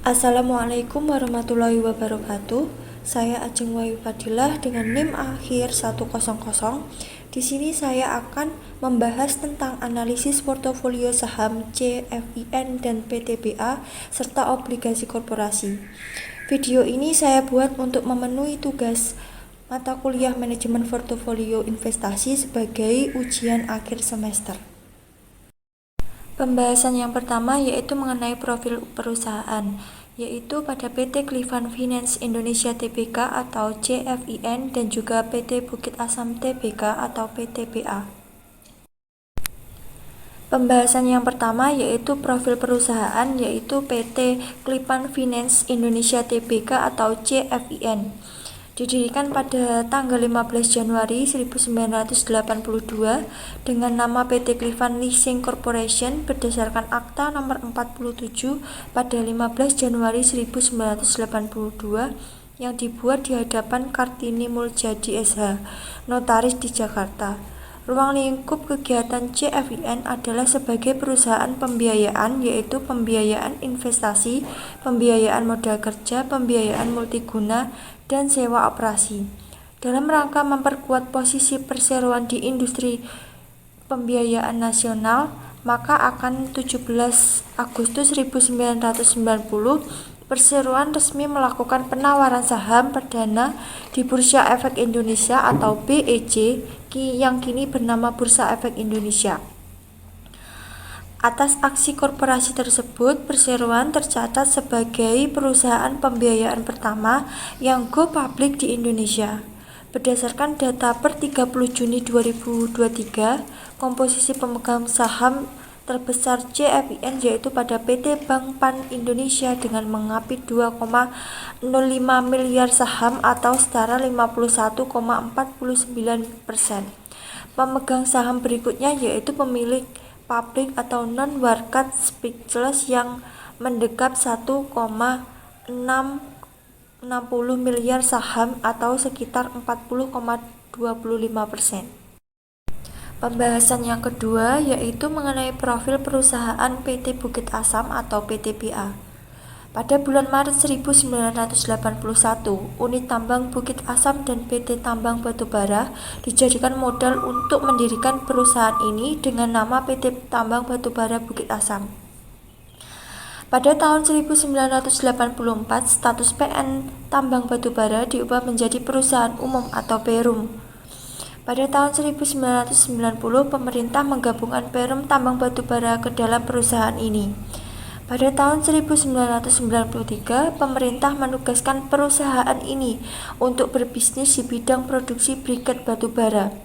Assalamualaikum warahmatullahi wabarakatuh. Saya Ajeng Wahyu Fadilah dengan NIM akhir 100. Di sini saya akan membahas tentang analisis portofolio saham CFIN dan PTBA serta obligasi korporasi. Video ini saya buat untuk memenuhi tugas mata kuliah manajemen portofolio investasi sebagai ujian akhir semester. Pembahasan yang pertama yaitu mengenai profil perusahaan, yaitu pada PT Clifan Finance Indonesia Tbk atau CFIN dan juga PT Bukit Asam Tbk atau PTBA. Pembahasan yang pertama yaitu profil perusahaan, yaitu PT Clifan Finance Indonesia Tbk atau CFIN. Didirikan pada tanggal 15 Januari 1982 dengan nama PT Clifan Leasing Corporation berdasarkan Akta Nomor 47 pada 15 Januari 1982 yang dibuat di hadapan Kartini Muljadi SH, notaris di Jakarta. Ruang lingkup kegiatan CFIN adalah sebagai perusahaan pembiayaan, yaitu pembiayaan investasi, pembiayaan modal kerja, pembiayaan multiguna, dan sewa operasi. Dalam rangka memperkuat posisi perseroan di industri pembiayaan nasional, maka akan 17 Agustus 1990 perseroan resmi melakukan penawaran saham perdana di Bursa Efek Indonesia atau BEC yang kini bernama Bursa Efek Indonesia. Atas aksi korporasi tersebut, perseroan tercatat sebagai perusahaan pembiayaan pertama yang go public di Indonesia. Berdasarkan data per 30 Juni 2023, komposisi pemegang saham terbesar CFIN yaitu pada PT Bank Pan Indonesia dengan mengapit 2,05 miliar saham atau setara 51,49%. Pemegang saham berikutnya yaitu pemilik publik atau non-warkat speechless yang mendekap 1,660 miliar saham atau sekitar 40,25%. Pembahasan yang kedua yaitu mengenai profil perusahaan PT Bukit Asam atau PTBA. Pada bulan Maret 1981, unit tambang Bukit Asam dan PT Tambang Batubara dijadikan modal untuk mendirikan perusahaan ini dengan nama PT Tambang Batubara Bukit Asam. Pada tahun 1984, status PN Tambang Batubara diubah menjadi perusahaan umum atau Perum. Pada tahun 1990, pemerintah menggabungkan Perum Tambang Batubara ke dalam perusahaan ini. Pada tahun 1993, pemerintah menugaskan perusahaan ini untuk berbisnis di bidang produksi briket batubara.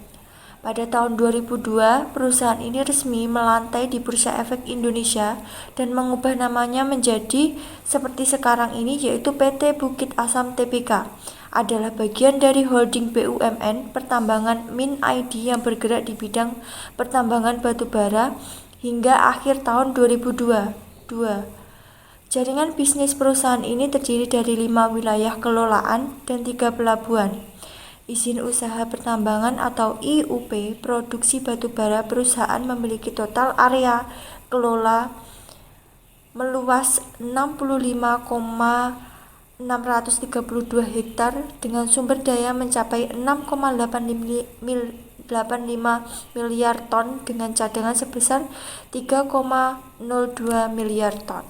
Pada tahun 2002, perusahaan ini resmi melantai di Bursa Efek Indonesia dan mengubah namanya menjadi seperti sekarang ini, yaitu PT Bukit Asam Tbk. Adalah bagian dari holding BUMN Pertambangan Min ID yang bergerak di bidang pertambangan batubara hingga akhir tahun 2002. Jaringan bisnis perusahaan ini terdiri dari 5 wilayah kelolaan dan 3 pelabuhan. Izin usaha pertambangan atau IUP produksi batubara perusahaan memiliki total area kelola meluas 65,632 hektar dengan sumber daya mencapai 6,85 miliar ton dengan cadangan sebesar 3,02 miliar ton.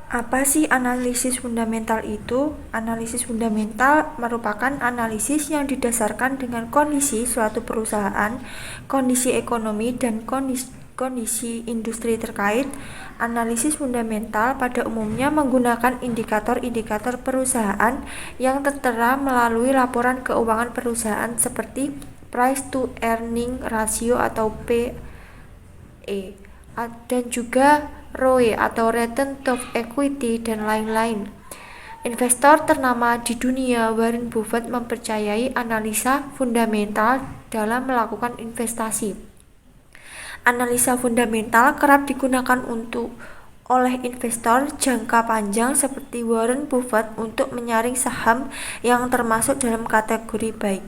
Apa sih analisis fundamental itu? Analisis fundamental merupakan analisis yang didasarkan dengan kondisi suatu perusahaan, kondisi ekonomi, dan kondisi industri terkait. Analisis fundamental pada umumnya menggunakan indikator-indikator perusahaan yang tertera melalui laporan keuangan perusahaan seperti price to earning ratio atau PE dan juga ROE atau return of equity dan lain-lain. Investor ternama di dunia Warren Buffett mempercayai analisa fundamental dalam melakukan investasi. Analisa fundamental kerap digunakan oleh investor jangka panjang seperti Warren Buffett untuk menyaring saham yang termasuk dalam kategori baik.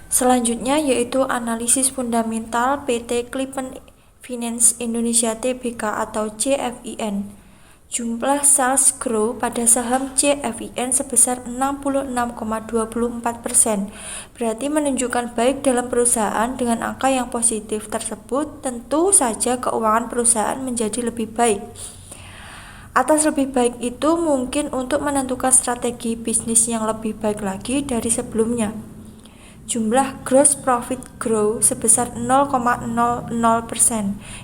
Selanjutnya yaitu analisis fundamental PT Klipen Finance Indonesia Tbk atau CFIN. Jumlah sales grow pada saham CFIN sebesar 66,24%, berarti menunjukkan baik dalam perusahaan. Dengan angka yang positif tersebut, tentu saja keuangan perusahaan menjadi lebih baik. Atas lebih baik itu mungkin untuk menentukan strategi bisnis yang lebih baik lagi dari sebelumnya. Jumlah gross profit grow sebesar 0,00%.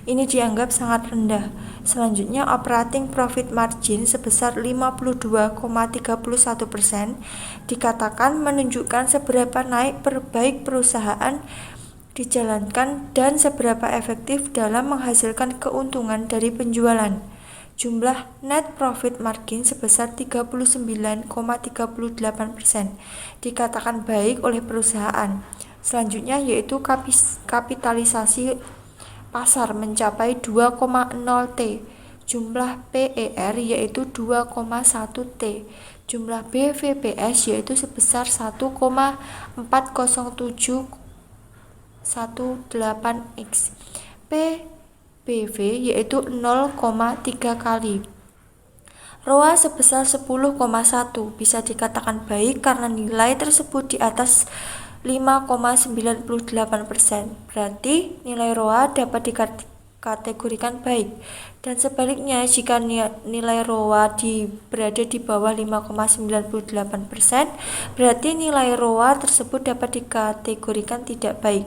Ini dianggap sangat rendah. Selanjutnya operating profit margin sebesar 52,31%, dikatakan menunjukkan seberapa baik perusahaan dijalankan dan seberapa efektif dalam menghasilkan keuntungan dari penjualan. Jumlah net profit margin sebesar 39,38%, dikatakan baik oleh perusahaan. Selanjutnya yaitu kapitalisasi pasar mencapai 2,0 T. Jumlah PER yaitu 2,1 T. Jumlah BVPS yaitu sebesar 1,407118X. PBV yaitu 0,3 kali. ROA sebesar 10,1 bisa dikatakan baik karena nilai tersebut di atas 5,98%. Berarti nilai ROA dapat dikategorikan baik. Dan sebaliknya jika nilai ROA berada di bawah 5,98%, berarti nilai ROA tersebut dapat dikategorikan tidak baik.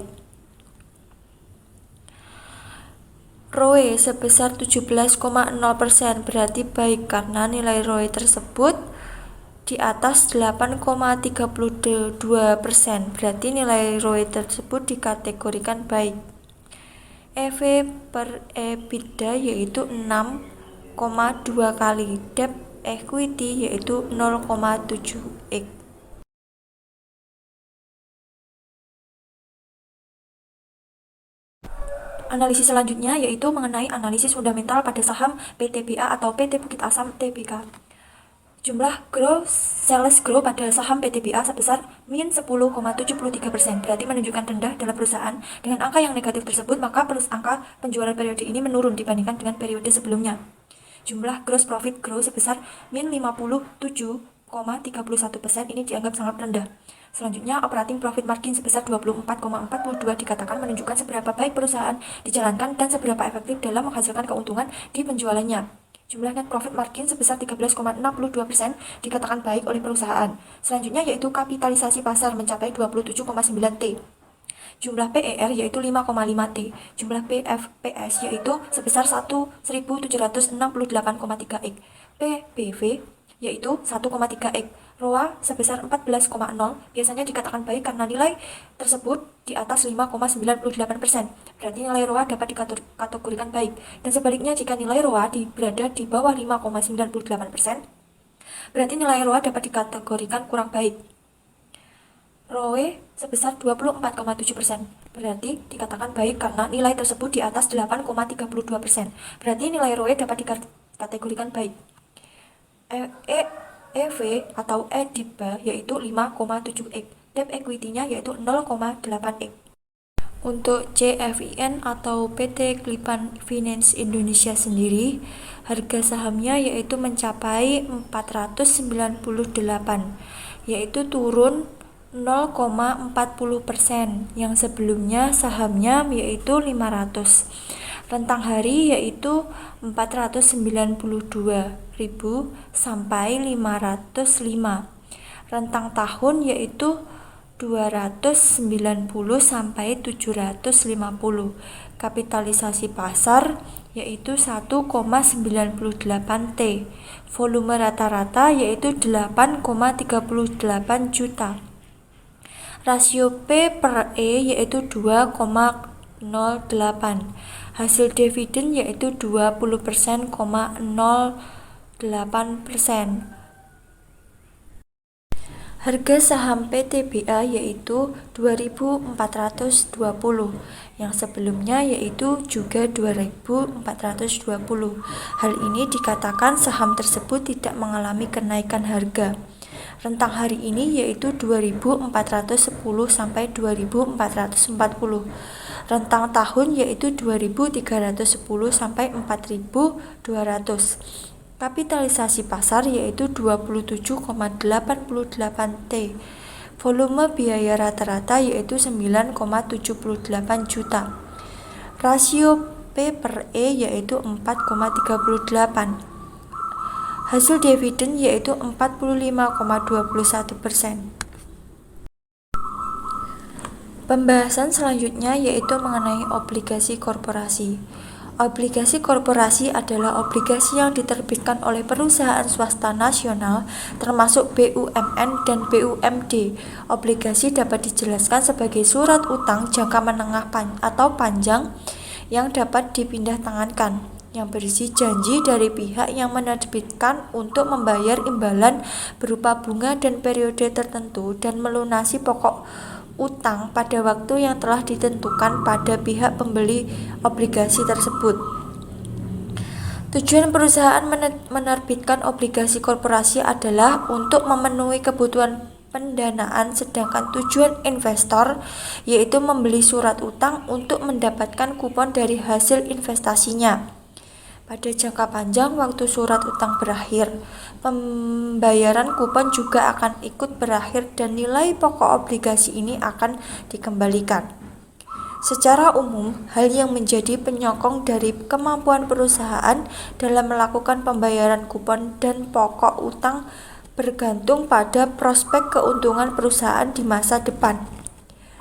ROE sebesar 17,0% berarti baik karena nilai ROE tersebut di atas 8,32%, berarti nilai ROE tersebut dikategorikan baik. EV per EBITDA yaitu 6,2 kali, debt equity yaitu 0,7x. Analisis selanjutnya yaitu mengenai analisis fundamental pada saham PTBA atau PT Bukit Asam Tbk. Jumlah gross sales grow pada saham PTBA sebesar min 10,73%, berarti menunjukkan rendah dalam perusahaan. Dengan angka yang negatif tersebut, maka angka penjualan periode ini menurun dibandingkan dengan periode sebelumnya. Jumlah gross profit grow sebesar min 57,31%, ini dianggap sangat rendah. Selanjutnya, operating profit margin sebesar 24,42 dikatakan menunjukkan seberapa baik perusahaan dijalankan dan seberapa efektif dalam menghasilkan keuntungan di penjualannya. Jumlah net profit margin sebesar 13,62% dikatakan baik oleh perusahaan. Selanjutnya yaitu kapitalisasi pasar mencapai 27,9 T. Jumlah PER yaitu 5,5 T. Jumlah BFPS yaitu sebesar 1.768,3 X. PBV yaitu 1,3 X. ROA sebesar 14,0 biasanya dikatakan baik karena nilai tersebut di atas 5,98%. Berarti nilai ROA dapat dikategorikan baik. Dan sebaliknya jika nilai ROA berada di bawah 5,98%, berarti nilai ROA dapat dikategorikan kurang baik. ROE sebesar 24,7%, berarti dikatakan baik karena nilai tersebut di atas 8,32%. Berarti nilai ROE dapat dikategorikan baik. EV atau EBITDA yaitu 5,7x, debt equity-nya yaitu 0,8x. Untuk CFIN atau PT Klipen Finance Indonesia sendiri, harga sahamnya yaitu mencapai 498, yaitu turun 0,40%, yang sebelumnya sahamnya yaitu 500. Rentang hari yaitu 492.000 sampai 505. Rentang tahun yaitu 290 sampai 750. Kapitalisasi pasar yaitu 1,98 T. Volume rata-rata yaitu 8,38 juta. Rasio P per E yaitu 2,08. Hasil dividen yaitu 20%,08%. Harga saham PTBA yaitu 2.420, yang sebelumnya yaitu juga 2.420. Hal ini dikatakan saham tersebut tidak mengalami kenaikan harga. Rentang hari ini yaitu 2410 sampai 2440. Rentang tahun yaitu 2310 sampai 4200. Kapitalisasi pasar yaitu 27,88 T. Volume biaya rata-rata yaitu 9,78 juta. Rasio P per E yaitu 4,38. Hasil dividen yaitu 45,21%. Pembahasan selanjutnya yaitu mengenai obligasi korporasi. Obligasi korporasi adalah obligasi yang diterbitkan oleh perusahaan swasta nasional, termasuk BUMN dan BUMD. Obligasi dapat dijelaskan sebagai surat utang jangka menengah atau panjang yang dapat dipindah tangankan, yang berisi janji dari pihak yang menerbitkan untuk membayar imbalan berupa bunga dan periode tertentu dan melunasi pokok utang pada waktu yang telah ditentukan pada pihak pembeli obligasi tersebut. Tujuan perusahaan menerbitkan obligasi korporasi adalah untuk memenuhi kebutuhan pendanaan, sedangkan tujuan investor yaitu membeli surat utang untuk mendapatkan kupon dari hasil investasinya. Pada jangka panjang waktu surat utang berakhir, pembayaran kupon juga akan ikut berakhir dan nilai pokok obligasi ini akan dikembalikan. Secara umum, hal yang menjadi penyokong dari kemampuan perusahaan dalam melakukan pembayaran kupon dan pokok utang bergantung pada prospek keuntungan perusahaan di masa depan.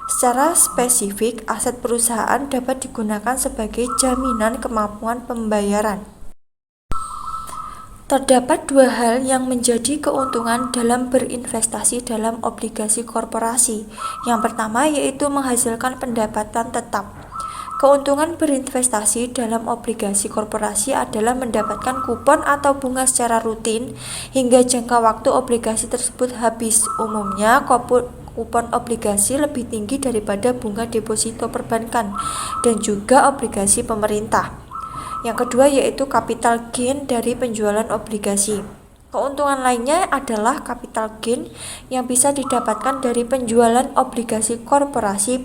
Secara spesifik, aset perusahaan dapat digunakan sebagai jaminan kemampuan pembayaran. Terdapat dua hal yang menjadi keuntungan dalam berinvestasi dalam obligasi korporasi. Yang pertama yaitu menghasilkan pendapatan tetap. Keuntungan berinvestasi dalam obligasi korporasi adalah mendapatkan kupon atau bunga secara rutin hingga jangka waktu obligasi tersebut habis. Umumnya, kupon obligasi lebih tinggi daripada bunga deposito perbankan dan juga obligasi pemerintah. Yang kedua yaitu capital gain dari penjualan obligasi. Keuntungan lainnya adalah capital gain yang bisa didapatkan dari penjualan obligasi korporasi.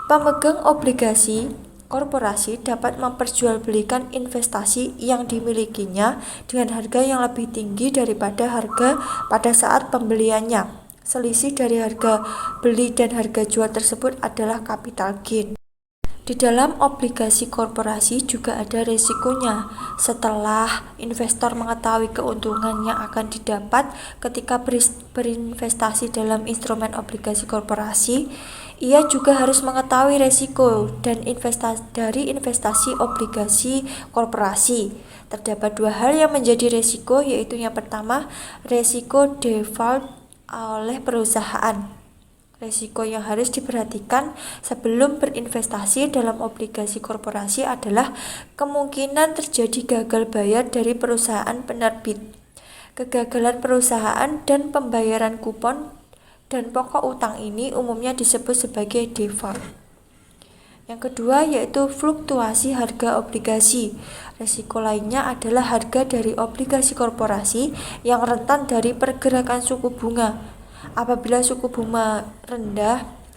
Pemegang obligasi korporasi dapat memperjualbelikan investasi yang dimilikinya dengan harga yang lebih tinggi daripada harga pada saat pembeliannya. Selisih dari harga beli dan harga jual tersebut adalah capital gain. Di dalam obligasi korporasi juga ada resikonya. Setelah investor mengetahui keuntungan yang akan didapat ketika berinvestasi dalam instrumen obligasi korporasi, ia juga harus mengetahui resiko dan dari investasi obligasi korporasi. Terdapat dua hal yang menjadi resiko, yaitu yang pertama, resiko default oleh perusahaan. Risiko yang harus diperhatikan sebelum berinvestasi dalam obligasi korporasi adalah kemungkinan terjadi gagal bayar dari perusahaan penerbit, kegagalan perusahaan dan pembayaran kupon dan pokok utang ini umumnya disebut sebagai default. Yang kedua yaitu fluktuasi harga obligasi. Risiko lainnya adalah harga dari obligasi korporasi yang rentan dari pergerakan suku bunga. Apabila suku bunga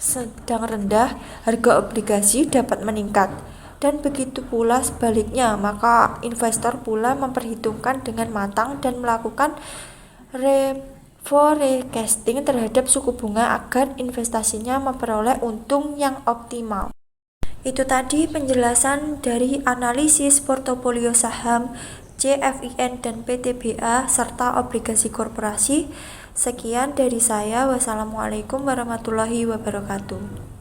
sedang rendah, harga obligasi dapat meningkat. Dan begitu pula sebaliknya, maka investor pula memperhitungkan dengan matang dan melakukan forecasting terhadap suku bunga agar investasinya memperoleh untung yang optimal. Itu tadi penjelasan dari analisis portofolio saham, CFIN dan PTBA serta obligasi korporasi. Sekian dari saya. Wassalamualaikum warahmatullahi wabarakatuh.